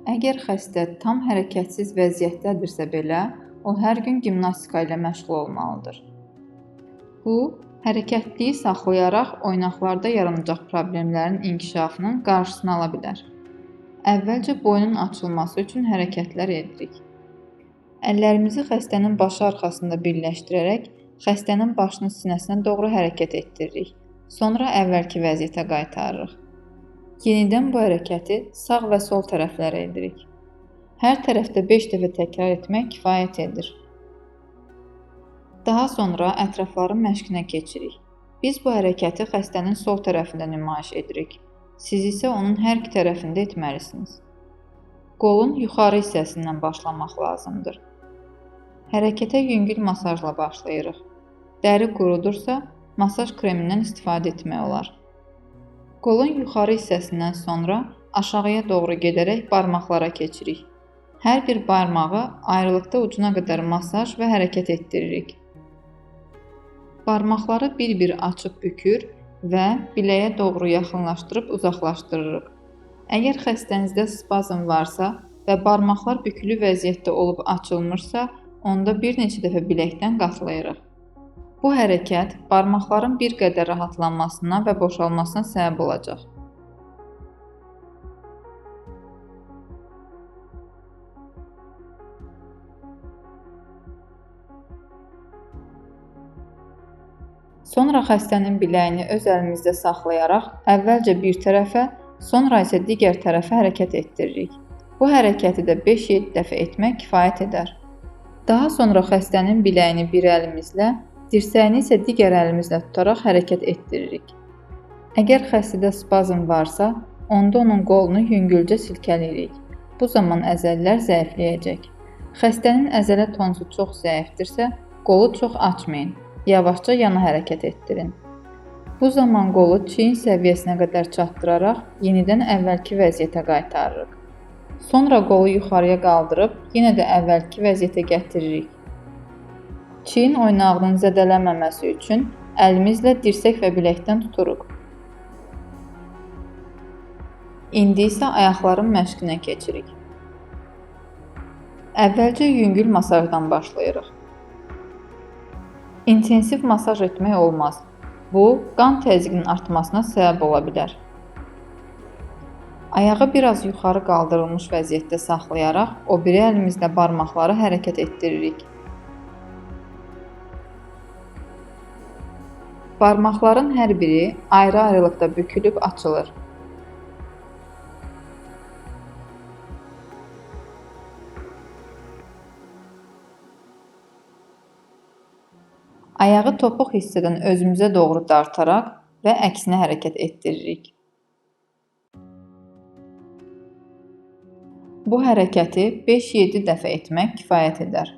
Əgər xəstə tam hərəkətsiz vəziyyətdədirsə belə, o hər gün gimnastika ilə məşğul olmalıdır. Bu, hərəkətliyi saxlayaraq oynaqlarda yaranacaq problemlərin inkişafının qarşısını ala bilər. Əvvəlcə boynun açılması üçün hərəkətlər edirik. Əllərimizi xəstənin başı arxasında birləşdirərək xəstənin başını sinəsinə doğru hərəkət etdiririk. Sonra əvvəlki vəziyyətə qaytarırıq. Yenidən bu hərəkəti sağ və sol tərəflərə edirik. Hər tərəfdə 5 dəfə təkrar etmək kifayət edir. Daha sonra ətrafların məşqinə keçirik. Biz bu hərəkəti xəstənin sol tərəfində nümayiş edirik. Siz isə onun hər iki tərəfində etməlisiniz. Qolun yuxarı hissəsindən başlamaq lazımdır. Hərəkətə yüngül masajla başlayırıq. Dəri qurudursa, masaj kremindən istifadə etmək olar. Qolun yuxarı hissəsindən sonra aşağıya doğru gedərək barmaqlara keçirik. Hər bir barmağı ayrılıqda ucuna qədər masaj və hərəkət etdiririk. Barmaqları bir-bir açıb bükür və biləyə doğru yaxınlaşdırıb uzaqlaşdırırıq. Əgər xəstənizdə spazm varsa və barmaqlar bükülü vəziyyətdə olub açılmırsa, onda bir neçə dəfə biləkdən qatlayırıq. Bu hərəkət barmaqların bir qədər rahatlanmasına və boşalmasına səbəb olacaq. Sonra xəstənin biləyini öz əlimizdə saxlayaraq əvvəlcə bir tərəfə, sonra isə digər tərəfə hərəkət etdiririk. Bu hərəkəti də 5-7 dəfə etmək kifayət edər. Daha sonra xəstənin biləyini bir əlimizlə, dirsəyini isə digər əlimizlə tutaraq hərəkət etdiririk. Əgər xəstədə spazm varsa, onda onun qolunu yüngülcə silkələyirik. Bu zaman əzəllər zəifləyəcək. Xəstənin əzələ tonusu çox zəifdirsə, qolu çox açmayın. Yavaşca yana hərəkət etdirin. Bu zaman qolu çiyin səviyyəsinə qədər çatdıraraq yenidən əvvəlki vəziyyətə qaytarırıq. Sonra qolu yuxarıya qaldırıb yenə də əvvəlki vəziyyətə gətiririk. Çiyin oynağının zədələnməməsi üçün əlimizlə dirsək və biləkdən tuturuq. İndi isə ayaqların məşqinə keçirik. Əvvəlcə yüngül masajdan başlayırıq. İntensiv masaj etmək olmaz. Bu, qan təzyiqinin artmasına səbəb ola bilər. Ayağı biraz yuxarı qaldırılmış vəziyyətdə saxlayaraq, o biri əlimizlə barmaqları hərəkət etdiririk. Barmaqların hər biri ayrı-ayrılıqda bükülüb açılır. Ayağı topuq hissədən özümüzə doğru dartaraq və əksinə hərəkət etdiririk. Bu hərəkəti 5-7 dəfə etmək kifayət edər.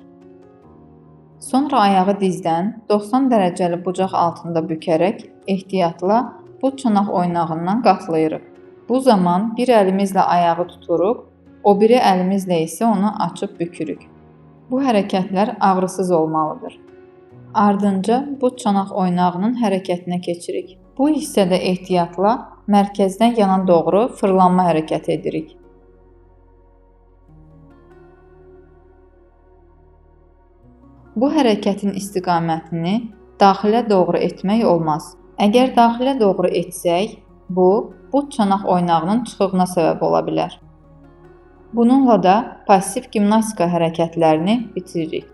Sonra ayağı dizdən 90 dərəcəli bucaq altında bükərək ehtiyatla bu çanaq oynağından qatlayırıq. Bu zaman bir əlimizlə ayağı tuturuq, o biri əlimizlə isə onu açıb bükürük. Bu hərəkətlər ağrısız olmalıdır. Ardınca bu çanaq oynağının hərəkətinə keçirik. Bu hissədə ehtiyatla mərkəzdən yana doğru fırlanma hərəkəti edirik. Bu hərəkətin istiqamətini daxilə doğru etmək olmaz. Əgər daxilə doğru etsək, bu çanaq oynağının çıxığına səbəb ola bilər. Bununla da passiv gimnastika hərəkətlərini bitiririk.